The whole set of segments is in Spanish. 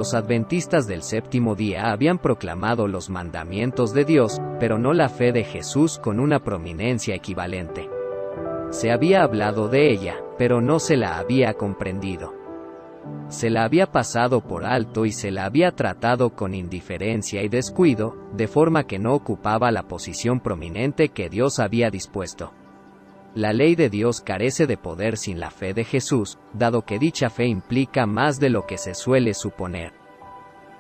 Los adventistas del séptimo día habían proclamado los mandamientos de Dios, pero no la fe de Jesús con una prominencia equivalente. Se había hablado de ella, pero no se la había comprendido. Se la había pasado por alto y se la había tratado con indiferencia y descuido, de forma que no ocupaba la posición prominente que Dios había dispuesto. La ley de Dios carece de poder sin la fe de Jesús, dado que dicha fe implica más de lo que se suele suponer.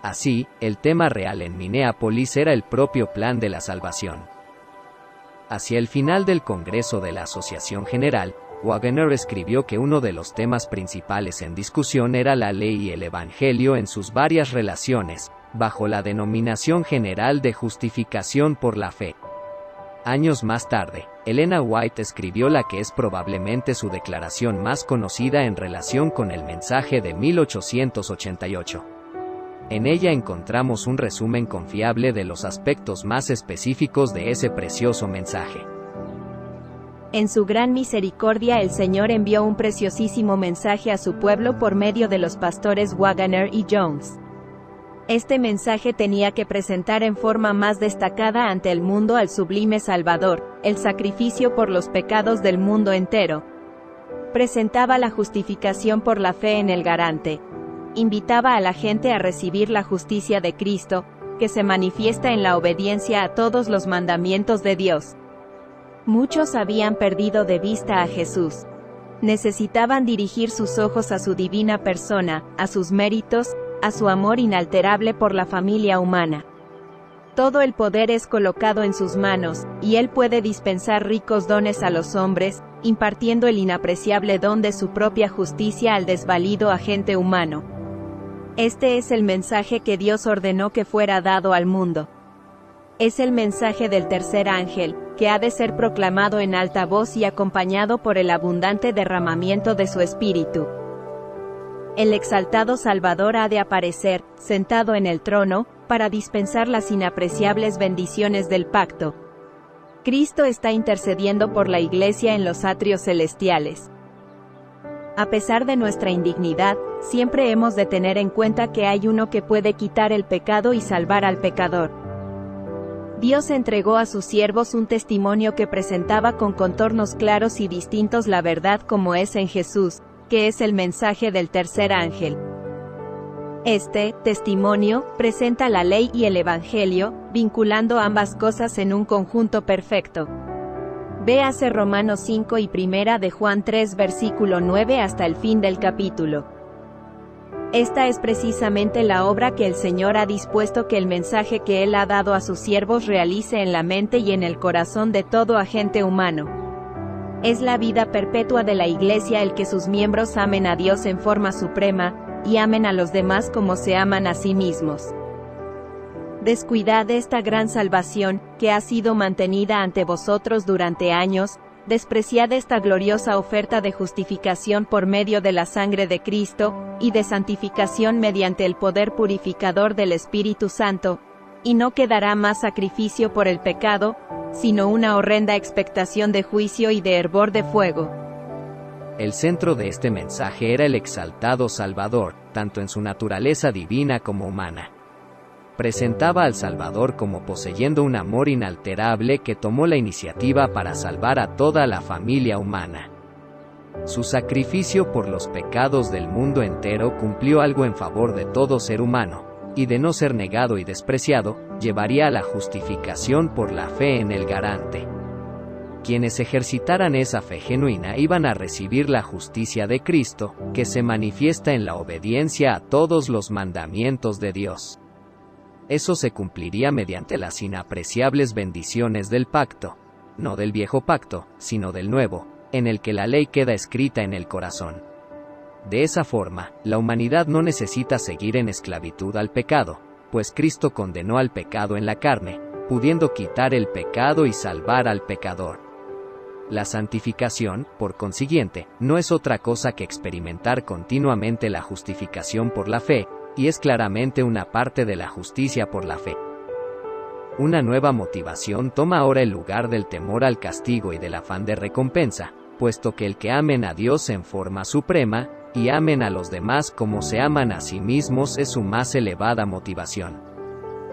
Así, el tema real en Minneapolis era el propio plan de la salvación. Hacia el final del Congreso de la Asociación General, Waggoner escribió que uno de los temas principales en discusión era la ley y el Evangelio en sus varias relaciones, bajo la denominación general de justificación por la fe. Años más tarde, Elena White escribió la que es probablemente su declaración más conocida en relación con el mensaje de 1888. En ella encontramos un resumen confiable de los aspectos más específicos de ese precioso mensaje. En su gran misericordia el Señor envió un preciosísimo mensaje a su pueblo por medio de los pastores Waggoner y Jones. Este mensaje tenía que presentar en forma más destacada ante el mundo al sublime Salvador, el sacrificio por los pecados del mundo entero. Presentaba la justificación por la fe en el garante. Invitaba a la gente a recibir la justicia de Cristo, que se manifiesta en la obediencia a todos los mandamientos de Dios. Muchos habían perdido de vista a Jesús. Necesitaban dirigir sus ojos a su divina persona, a sus méritos, a su amor inalterable por la familia humana. Todo el poder es colocado en sus manos, y Él puede dispensar ricos dones a los hombres, impartiendo el inapreciable don de su propia justicia al desvalido agente humano. Este es el mensaje que Dios ordenó que fuera dado al mundo. Es el mensaje del tercer ángel, que ha de ser proclamado en alta voz y acompañado por el abundante derramamiento de su espíritu. El exaltado Salvador ha de aparecer, sentado en el trono, para dispensar las inapreciables bendiciones del pacto. Cristo está intercediendo por la Iglesia en los atrios celestiales. A pesar de nuestra indignidad, siempre hemos de tener en cuenta que hay uno que puede quitar el pecado y salvar al pecador. Dios entregó a sus siervos un testimonio que presentaba con contornos claros y distintos la verdad como es en Jesús, que es el mensaje del tercer ángel. Este testimonio presenta la ley y el Evangelio, vinculando ambas cosas en un conjunto perfecto. Véase Romanos 5 y 1 de Juan 3 versículo 9 hasta el fin del capítulo. Esta es precisamente la obra que el Señor ha dispuesto que el mensaje que Él ha dado a sus siervos realice en la mente y en el corazón de todo agente humano. Es la vida perpetua de la Iglesia el que sus miembros amen a Dios en forma suprema, y amen a los demás como se aman a sí mismos. Descuidad esta gran salvación, que ha sido mantenida ante vosotros durante años, despreciad esta gloriosa oferta de justificación por medio de la sangre de Cristo, y de santificación mediante el poder purificador del Espíritu Santo, y no quedará más sacrificio por el pecado, sino una horrenda expectación de juicio y de hervor de fuego. El centro de este mensaje era el exaltado Salvador, tanto en su naturaleza divina como humana. Presentaba al Salvador como poseyendo un amor inalterable que tomó la iniciativa para salvar a toda la familia humana. Su sacrificio por los pecados del mundo entero cumplió algo en favor de todo ser humano, y de no ser negado y despreciado, llevaría a la justificación por la fe en el garante. Quienes ejercitaran esa fe genuina iban a recibir la justicia de Cristo, que se manifiesta en la obediencia a todos los mandamientos de Dios. Eso se cumpliría mediante las inapreciables bendiciones del pacto, no del viejo pacto, sino del nuevo, en el que la ley queda escrita en el corazón. De esa forma, la humanidad no necesita seguir en esclavitud al pecado, pues Cristo condenó al pecado en la carne, pudiendo quitar el pecado y salvar al pecador. La santificación, por consiguiente, no es otra cosa que experimentar continuamente la justificación por la fe, y es claramente una parte de la justicia por la fe. Una nueva motivación toma ahora el lugar del temor al castigo y del afán de recompensa, puesto que el que amen a Dios en forma suprema, y amen a los demás como se aman a sí mismos es su más elevada motivación.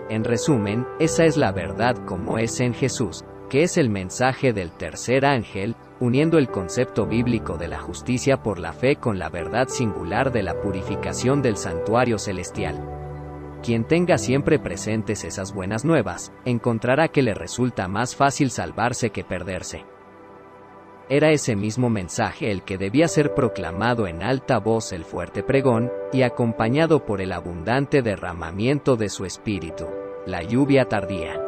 En resumen, esa es la verdad como es en Jesús, que es el mensaje del tercer ángel, uniendo el concepto bíblico de la justicia por la fe con la verdad singular de la purificación del santuario celestial. Quien tenga siempre presentes esas buenas nuevas, encontrará que le resulta más fácil salvarse que perderse. Era ese mismo mensaje el que debía ser proclamado en alta voz el fuerte pregón, y acompañado por el abundante derramamiento de su espíritu, la lluvia tardía.